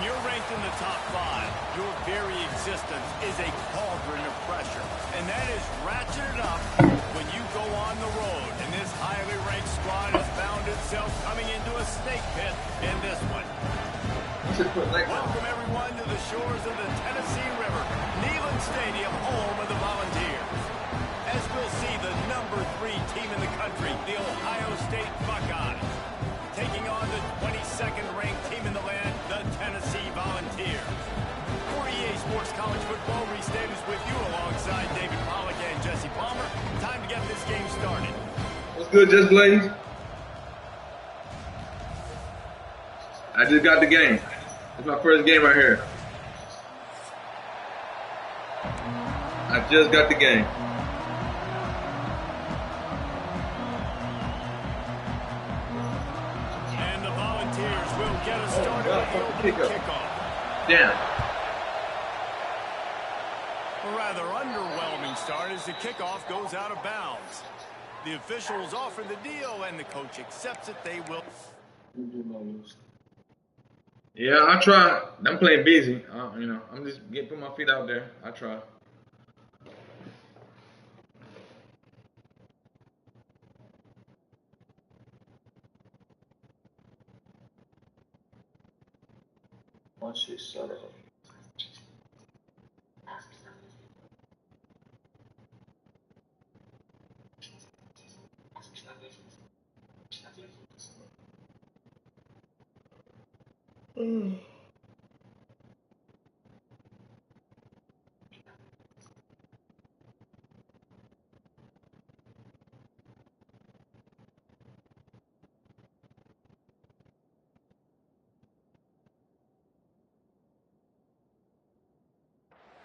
you're ranked in the top 5, your very existence is a cauldron of pressure. And that is ratcheted up when you go on the road. And this highly ranked squad has found itself coming into a snake pit in this one. Welcome everyone to the shores of the Tennessee River, Neyland Stadium, home of the Volunteers. As we'll see, the number 3 team in the country, the Ohio State Buckeyes, taking on the 22nd ranked team in the land, the Tennessee Volunteers. For EA Sports College Football, Reese Davis with you alongside David Pollack and Jesse Palmer. Time to get this game started. What's good, Just Blaze? I just got the game. It's my first game right here. I just got the game. And the Volunteers will get us started with the opening kickoff. Damn. A rather underwhelming start as the kickoff goes out of bounds. The officials offer the deal and the coach accepts it. They will. Yeah, I try. I'm playing busy. You know, I'm just putting my feet out there. I try. Once you shut up.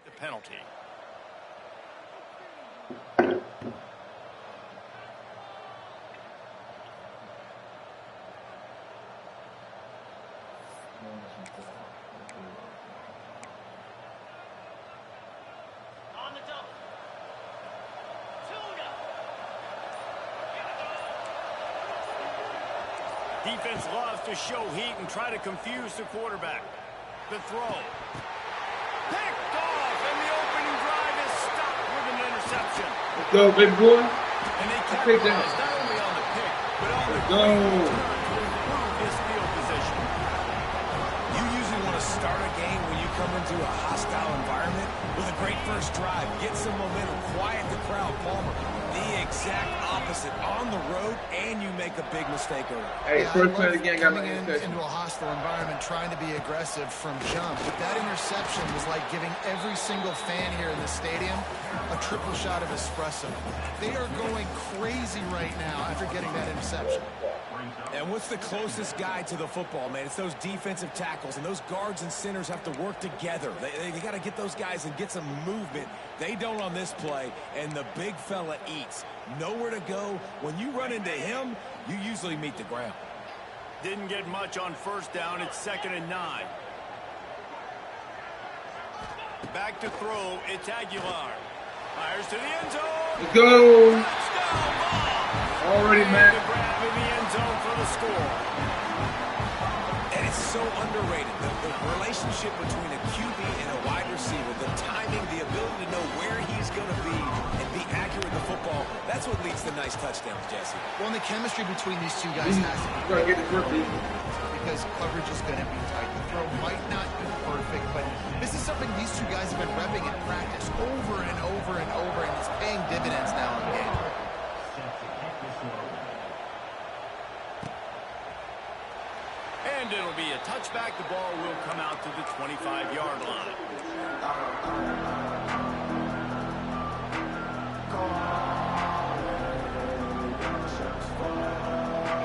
The penalty. Defense loves to show heat and try to confuse the quarterback. The throw. Picked off, and the opening drive is stopped with an interception. Let's go, big boy. And they capitalized not only on the pick, but on the great return to improve his field position. You usually want to start a game when you come into a hostile environment with a great first drive. Get some momentum, quiet the crowd. Palmer, the exact opposite. On the road, and you make a big mistake early. Hey, first play of the game got coming into a hostile environment, trying to be aggressive from jump. But that interception was like giving every single fan here in the stadium a triple shot of espresso. They are going crazy right now after getting that interception. And what's the closest guy to the football, man? It's those defensive tackles, and those guards and centers have to work together. They got to get those guys and get some movement. They don't on this play, and the big fella eats. Nowhere to go. When you run into him, you usually meet the ground. Didn't get much on first down. It's 2nd and 9. Back to throw. It's Aguilar. Fires to the end zone. Let's go. Touchdown ball. Already, man. The grab in the end zone for the score. And it's so underrated. The relationship between a QB and a wide receiver, the timing, the ability to know where he's going to be and be accurate with the football, that's what leads to nice touchdowns, Jesse. Well, and the chemistry between these two guys has to be Gotta get this work, dude. because coverage is going to be tight. The throw might not be perfect, but this is something these two guys have been repping in practice over and over and over, and it's paying dividends now in the game. And it'll be a touchback. The ball will come out to the 25-yard line.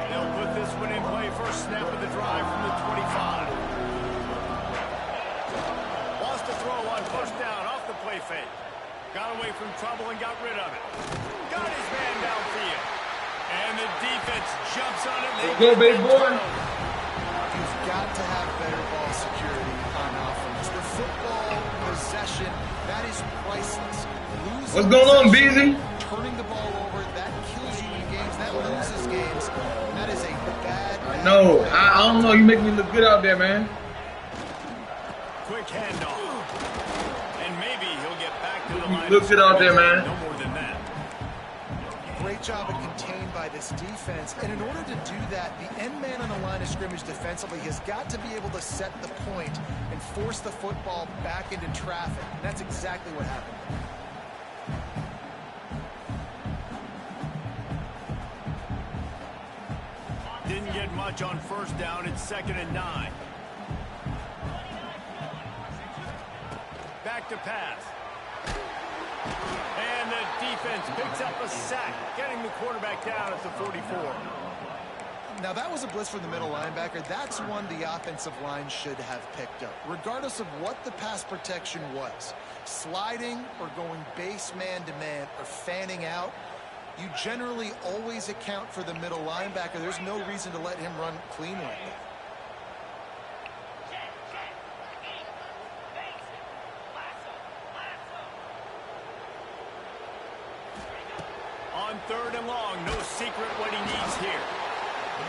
They'll put this one in play. First snap of the drive from the 25. Lost a throw on first down off the play fake. Got away from trouble and got rid of it. Got his man downfield. And the defense jumps on it. Let's go, big boy. You've got to have better ball security on offense. The football possession, that is priceless. What's going on, Beezy? Turning the ball over, that kills you in games. That loses games. That is a bad No, I don't know. You make me look good out there, man. quick handoff. And maybe he'll get back to the line. Look it out there, man. No more than that. Great job of contained by this defense. And in order to do that, the end man on the line of scrimmage defensively has got to be able to set the point and force the football back into traffic. And that's exactly what happened. Didn't get much on first down. It's 2nd and 9. Back to pass. And the defense picks up a sack, getting the quarterback down at the 44. Now, that was a blitz from the middle linebacker. That's one the offensive line should have picked up, regardless of what the pass protection was. Sliding or going base man-to-man or fanning out, you generally always account for the middle linebacker. There's no reason to let him run clean like that. On 3rd and long, no secret what he needs here.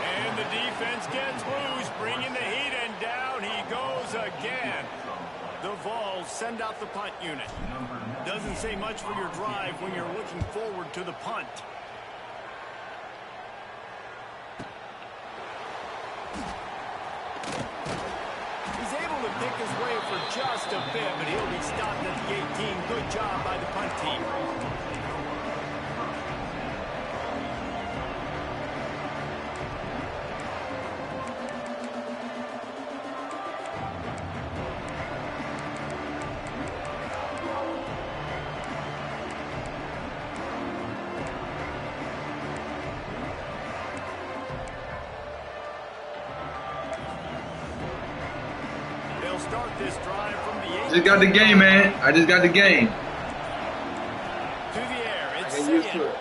And the defense gets loose, bringing the heat, and down he goes again. The Vols send out the punt unit. Doesn't say much for your drive when you're looking forward to the punt. He's able to pick his way for just a bit, but he'll be stopped at the 18. Good job by the punt team. Start this drive from the 8. Just got the game, man. I just got the game. To the air. It's I get used to it.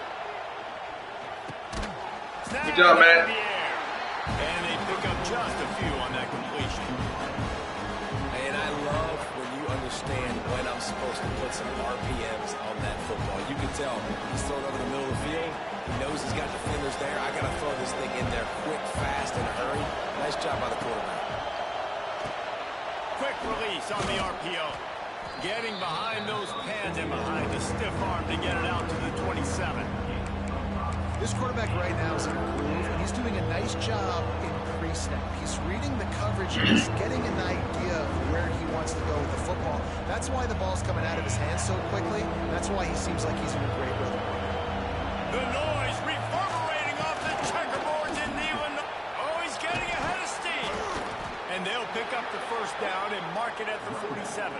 Good job, man. And they pick up just a few on that completion. And I love when you understand when I'm supposed to put some RPMs on that football. You can tell he's thrown over the middle of the field. He knows he's got defenders there. I got to throw this thing in there quick, fast, in a hurry. Nice job by the quarterback. Quick release on the RPO. Getting behind those pads and behind the stiff arm to get it out to the 27. This quarterback right now is in a groove, and he's doing a nice job in pre-snap. He's reading the coverage, and he's getting an idea of where he wants to go with the football. That's why the ball's coming out of his hands so quickly. That's why he seems like he's in a great rhythm. The noise reverberating off the checkerboards in Nealon. Oh, he's getting ahead of steam. And they'll pick up the first down and mark it at the 47.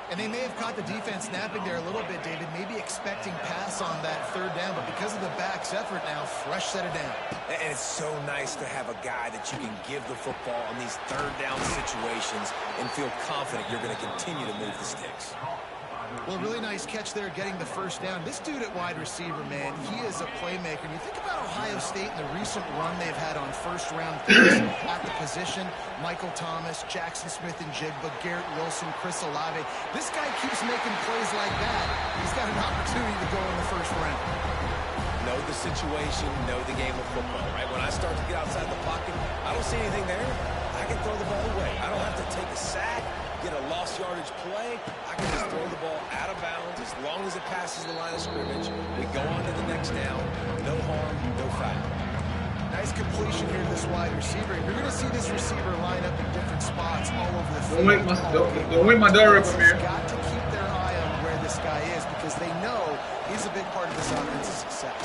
And they may have caught the defense snapping there a little bit, David, maybe expecting pass on that 3rd down, but because of the back's effort now, fresh set it down. And it's so nice to have a guy that you can give the football on these 3rd down situations and feel confident you're going to continue to move the sticks. Well, really nice catch there getting the first down. This dude at wide receiver, man, he is a playmaker. And you think about Ohio State and the recent run they've had on first-round picks at the position. Michael Thomas, Jackson Smith and Jigba, Garrett Wilson, Chris Olave. This guy keeps making plays like that. He's got an opportunity to go in the first round. Know the situation, know the game of football, right? When I start to get outside the pocket, I don't see anything there. I can throw the ball away. I don't have to take a sack, get a lost yardage play. I can just throw the ball out of bounds as long as it passes the line of scrimmage. We go on to the next down. No harm, no foul. Nice completion here to this wide receiver. You're going to see this receiver line up in different spots all over the field. Don't wake my daughter up from here. Got to keep their eye on where this guy is because they know he's a big part of this offense's success.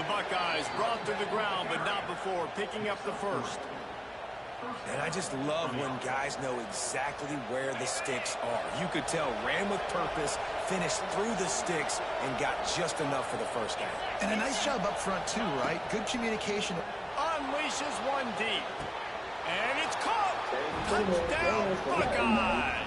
The Buckeyes brought to the ground, but not before picking up the first. And I just love when guys know exactly where the sticks are. You could tell ran with purpose, finished through the sticks, and got just enough for the first down. And a nice job up front, too, right? Good communication. Unleashes one deep. And it's caught. Touchdown, Buckeyes.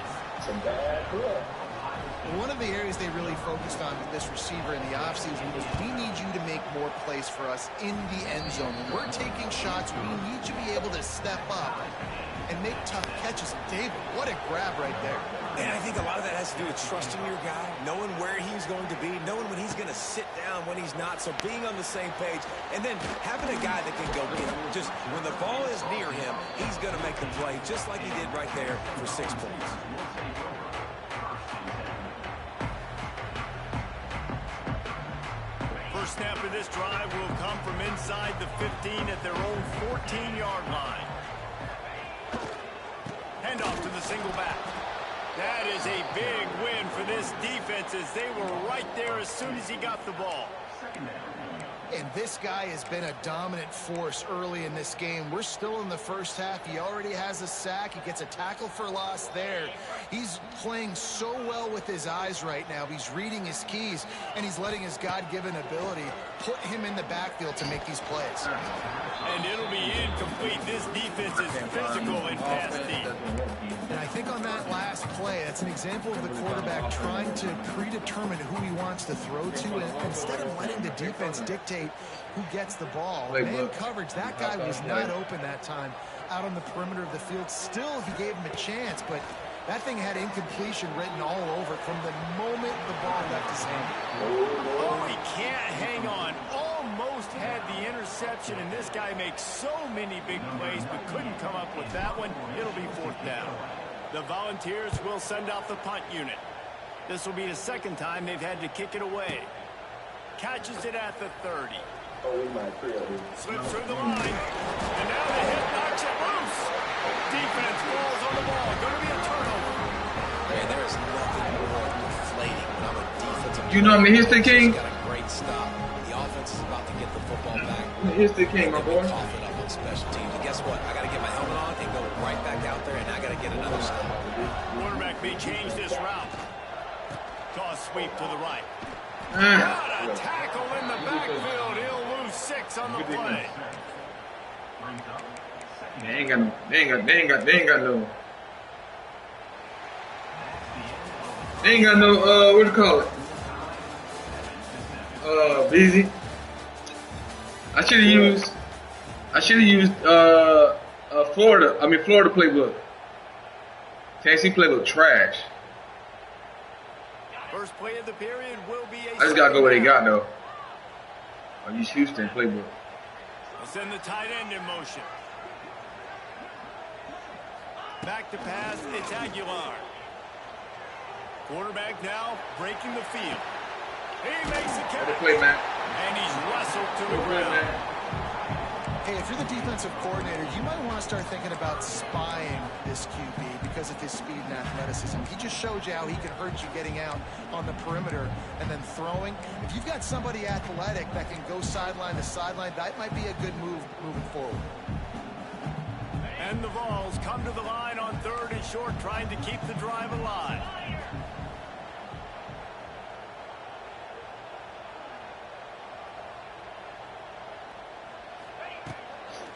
One of the areas they really focused on with this receiver in the offseason was we need you to make more plays for us in the end zone. When we're taking shots, we need you to be able to step up and make tough catches. David, what a grab right there. And I think a lot of that has to do with trusting your guy, knowing where he's going to be, knowing when he's going to sit down, when he's not. So being on the same page, and then having a guy that can go in. Just when the ball is near him, he's going to make the play just like he did right there for 6 points. First snap of this drive will come from inside the 15 at their own 14-yard line. Handoff to the single back. That is a big win for this defense as they were right there as soon as he got the ball. And this guy has been a dominant force early in this game. We're still in the first half. He already has a sack. He gets a tackle for loss there. He's playing so well with his eyes right now. He's reading his keys, and he's letting his God-given ability put him in the backfield to make these plays. And it'll be incomplete. This defense is physical and pass deep. And I think on that last play, that's an example of the quarterback trying to predetermine who he wants to throw to, and instead of letting the defense dictate who gets the ball. Man coverage, that guy was not open that time out on the perimeter of the field. Still, he gave him a chance, but that thing had incompletion written all over it from the moment the ball left his hand. Oh, he can't hang on. Almost had the interception, and this guy makes so many big plays, but couldn't come up with that one. It'll be 4th down. The Volunteers will send out the punt unit. This will be the second time they've had to kick it away. Catches it at the 30. Slips through the line. And now the hit knocks it loose. Defense falls on the ball. Going to be a turnover. Man, there is nothing more deflating when I'm a defensive You know I'm the history king? Got a great stop. The offense is about to get the football back. I'm the history king, my boy. Coughing up on special teams. And guess what? I got to get my helmet on and go right back out there, and I got to get another stop. Quarterback may change this route. Toss sweep to the right. Got a tackle in the backfield. He'll lose 6 on the play. They ain't got no, what do you call it? Busy. I should have used Florida playbook. Tennessee playbook trash. First play of the period will be a... I just gotta go where they got though. I'll use Houston playbook. They'll send the tight end in motion. Back to pass, it's Aguilar. Quarterback now breaking the field. He makes the catch. Play, man. And he's wrestled to the ground. Hey, if you're the defensive coordinator, you might want to start thinking about spying this QB because of his speed and athleticism. He just showed you how he can hurt you getting out on the perimeter and then throwing. If you've got somebody athletic that can go sideline to sideline, that might be a good move moving forward. And the Vols come to the line on 3rd and short, trying to keep the drive alive.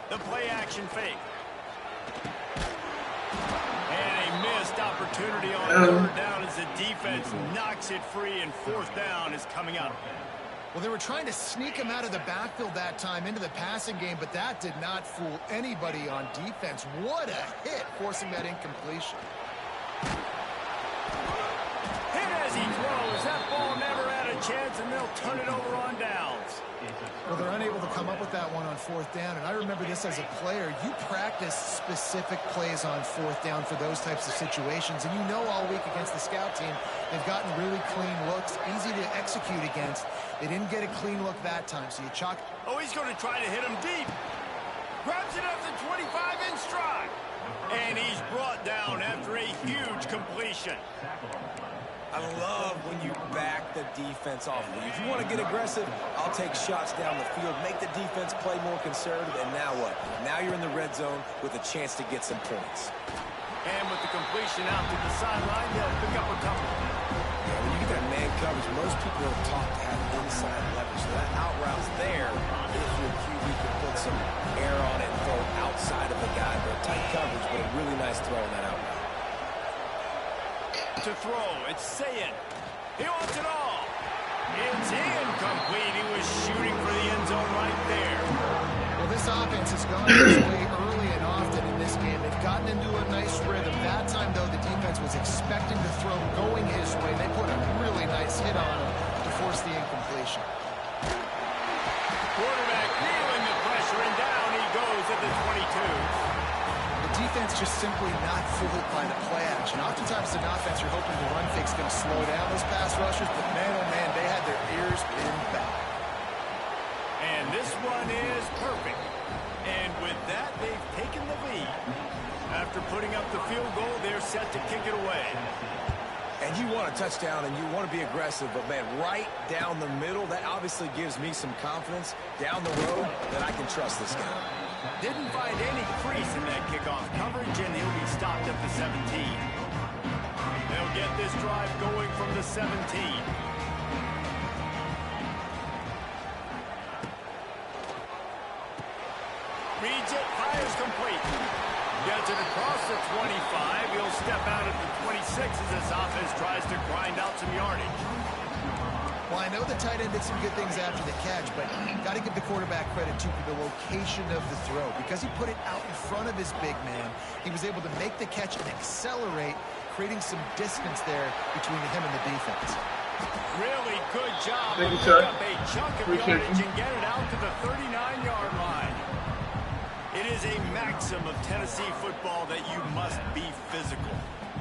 The play action fake. And a missed opportunity on 3rd down as the defense knocks it free, and 4th down is coming up. Well, they were trying to sneak him out of the backfield that time into the passing game, but that did not fool anybody on defense. What a hit, forcing that incompletion. Hit as he throws. That ball never had a chance, and they'll turn it over on downs. Well, they're unable to come up with that one on 4th down, and I remember this as a player. You practice specific plays on 4th down for those types of situations, and you know all week against the scout team, they've gotten really clean looks, easy to execute against. They didn't get a clean look that time, so you chalk. Oh, he's going to try to hit him deep. Grabs it at the 25 in stride. And he's brought down after a huge completion. I love when you back the defense off of you. If you want to get aggressive, I'll take shots down the field, make the defense play more conservative, and now what? Now you're in the red zone with a chance to get some points. And with the completion out to the sideline, they'll pick up a couple. Yeah, when you get that man coverage, most people are taught to have inside leverage. So that out route's there if your QB can put some air on it and throw outside of the guy. But tight coverage, but a really nice throw on that out route. To throw, it's Sayin. He wants it all. It's incomplete. He was shooting for the end zone right there. Well, this offense has gone this way early and often in this game. They've gotten into a nice rhythm. That time, though, the defense was expecting the throw going his way. They put a really nice hit on him to force the incompletion. Quarterback feeling the pressure, and down he goes at the 22. defense just simply not fooled by the play action. Oftentimes in offense, you're hoping the run fake's going to slow down those pass rushers, but man, oh man, they had their ears pinned back. And this one is perfect. And with that, they've taken the lead. After putting up the field goal, they're set to kick it away. And you want a touchdown and you want to be aggressive, but man, right down the middle, that obviously gives me some confidence down the road that I can trust this guy. Didn't find any crease in that kickoff coverage, and he'll be stopped at the 17. They'll get this drive going from the 17. Reads it, fires complete. Gets it across the 25. He'll step out at the 26 as this offense tries to grind out some yardage. Well, I know the tight end did some good things after the catch, but got to give the quarterback credit, too, for the location of the throw. Because he put it out in front of his big man, he was able to make the catch and accelerate, creating some distance there between him and the defense. Really good job to Thank you, pick sir. up a chunk of Appreciate yardage you. and get it out to the 39-yard line. It is a maxim of Tennessee football that you must be physical.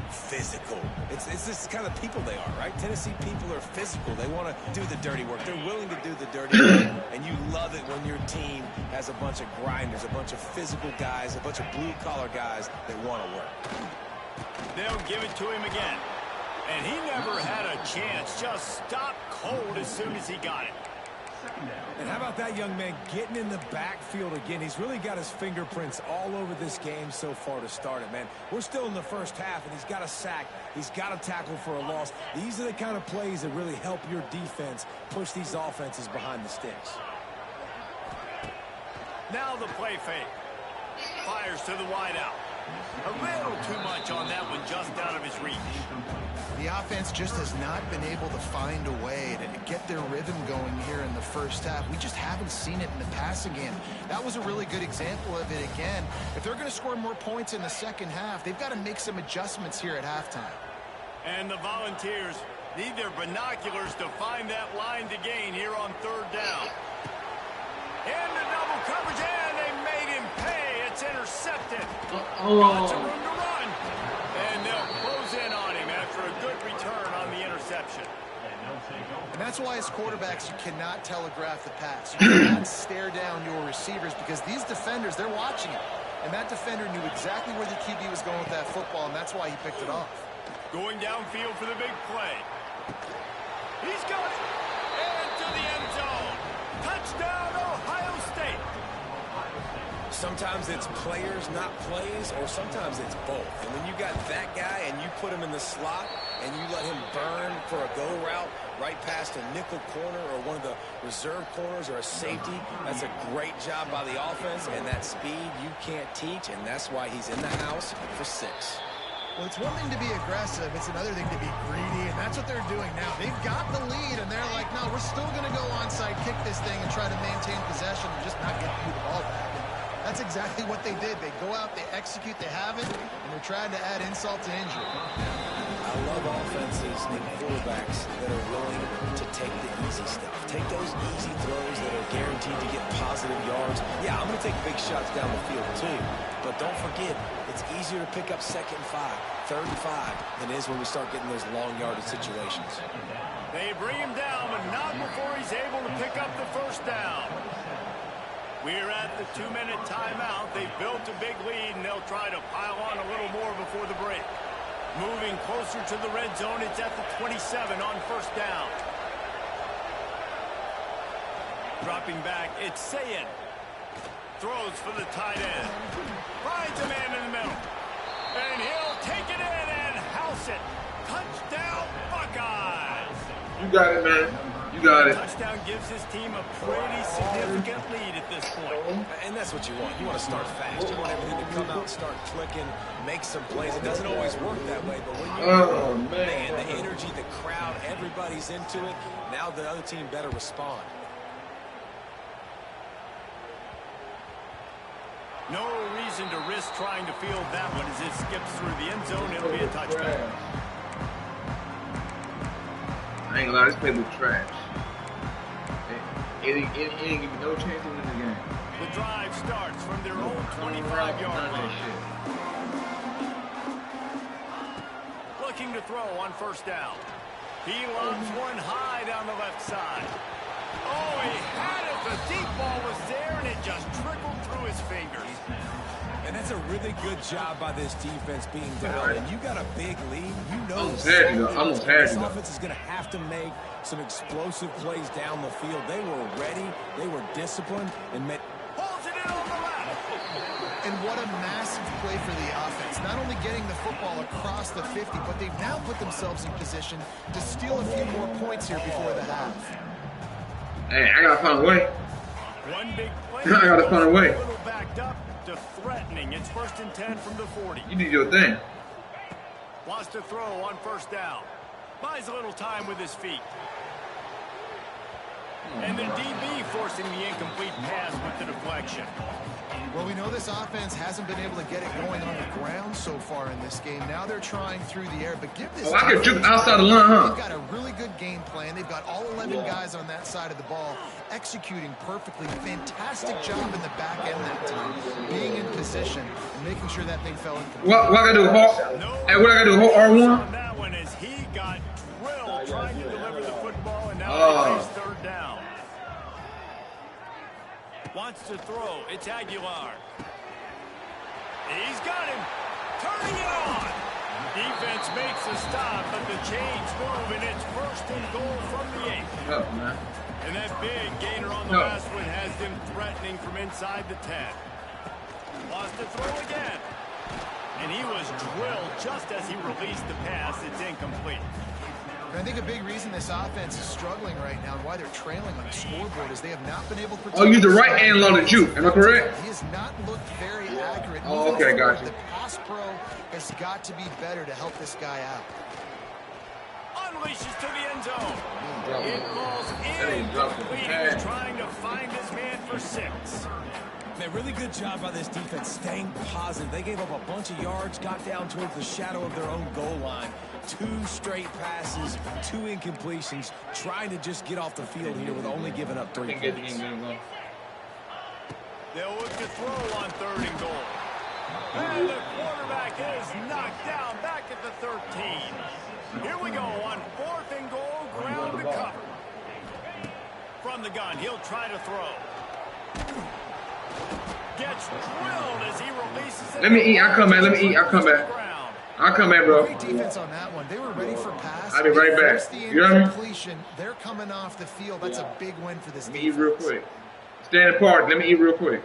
Physical. It's this kind of people they are, right? Tennessee people are physical. They want to do the dirty work. They're willing to do the dirty work. And you love it when your team has a bunch of grinders, a bunch of physical guys, a bunch of blue-collar guys that want to work. They'll give it to him again. And he never had a chance. Just stopped cold as soon as he got it. And how about that young man getting in the backfield again? He's really got his fingerprints all over this game so far to start it, man. We're still in the first half, and he's got a sack. He's got a tackle for a loss. These are the kind of plays that really help your defense push these offenses behind the sticks. Now the play fake. Fires to the wideout. A little too much on that one, just out of his reach. The offense just has not been able to find a way to get their rhythm going here in the first half. We just haven't seen it in the passing game. That was a really good example of it again. If they're going to score more points in the second half, they've got to make some adjustments here at halftime. And the Volunteers need their binoculars to find that line to gain here on third down. Into double coverage, and they made him pay. It's intercepted. Lots of room to run. And they'll close in on him after a good return on the interception. And that's why as quarterbacks, you cannot telegraph the pass. You cannot stare down your receivers because these defenders, they're watching it. And that defender knew exactly where the QB was going with that football, and that's why he picked it off. Going downfield for the big play. He's got it. And to the end zone. Touchdown, Ohio State. Sometimes it's players, not plays, or sometimes it's both. And when you got that guy and you put him in the slot and you let him burn for a go route right past a nickel corner or one of the reserve corners or a safety, that's a great job by the offense, and that speed you can't teach, and that's why he's in the house for 6. Well, it's one thing to be aggressive. It's another thing to be greedy, and that's what they're doing now. They've got the lead, and they're like, no, we're still going to go onside, kick this thing, and try to maintain possession and just not get you the ball back. And that's exactly what they did. They go out, they execute, they have it, and they're trying to add insult to injury. I love offenses and quarterbacks that are willing to take the easy stuff. Take those easy throws that are guaranteed to get positive yards. Yeah, I'm going to take big shots down the field too. But don't forget, it's easier to pick up 2nd and 5, 3rd and 5 than it is when we start getting those long yardage situations. They bring him down, but not before he's able to pick up the first down. We're at the 2-minute timeout. They've built a big lead, and they'll try to pile on a little more before the break. Moving closer to the red zone, it's at the 27 on first down. Dropping back, it's Sayin. Throws for the tight end. Finds a man in the middle. And he'll take it in and house it. Touchdown, Buckeyes. You got it, man. You got it. Touchdown gives his team a pretty significant lead at this point. And that's what you want. You want to start fast. You want everything to come out, start clicking, make some plays. It doesn't always work that way, but when you're man, the energy, the crowd, everybody's into it. Now the other team better respond. No reason to risk trying to field that one as it skips through the end zone. It'll be a touchdown. I ain't gonna lie, this play was trash. It didn't give me no chance to win the game. The drive starts from their own 25-yard line. Looking to throw on first down. He lobs one high down the left side. Oh, he had it. The deep ball was there, and it just trickled through his fingers. And that's a really good job by this defense being down. And you got a big lead. You know this offense is going to have to make some explosive plays down the field. They were ready. They were disciplined and made. Holds it in on the left. And what a massive play for the offense. Not only getting the football across the 50, but they've now put themselves in position to steal a few more points here before the half. Hey, I gotta find a way. One big play. I gotta find a way. A little backed up to threatening. It's 1st and 10 from the 40. You did your thing. Wants to throw on first down. Buys a little time with his feet. And the DB forcing the incomplete pass with the deflection. Well, we know this offense hasn't been able to get it going on the ground so far in this game. Now they're trying through the air, but give this. I can juke outside the line, huh? They've got a really good game plan. They've got all 11 guys on that side of the ball executing perfectly. Fantastic job in the back end that time, being in position and making sure that thing fell in. What I gotta do? Hey, what I gotta do? Hold R1? That one is he got drilled trying to deliver the football, and now they face third down. Wants to throw. It's Aguilar. He's got him. Turning it on. Defense makes a stop, but the change move, and it's 1st and goal from the 8. Oh, man. And that big gainer on the last one has them threatening from inside the 10. Wants to throw again. And he was drilled just as he released the pass. It's incomplete. I think a big reason this offense is struggling right now and why they're trailing on the scoreboard is they have not been able to protect. Oh, use the right hand loaded juke. Am I correct? He has not looked very accurate. Oh, okay, gotcha. The pass pro has got to be better to help this guy out. Unleashes to the end zone. It falls incomplete. He was trying to find his man for 6. Man, really good job by this defense staying positive. They gave up a bunch of yards, got down towards the shadow of their own goal line. 2 straight passes, 2 incompletions, trying to just get off the field here with only giving up 3 points. They'll look to throw on 3rd and goal. And the quarterback is knocked down back at the 13. Here we go on 4th and goal, ground to cover. From the gun, he'll try to throw. Gets drilled as he releases it. Let me eat. I come back. Let me eat. I come back. I'll come back, bro. Great defense on that one. They were ready for pass. I'll be right back. You know what I mean? They're coming off the field. That's a big win for this defense. Let me eat real quick. Stand apart. Let me eat real quick.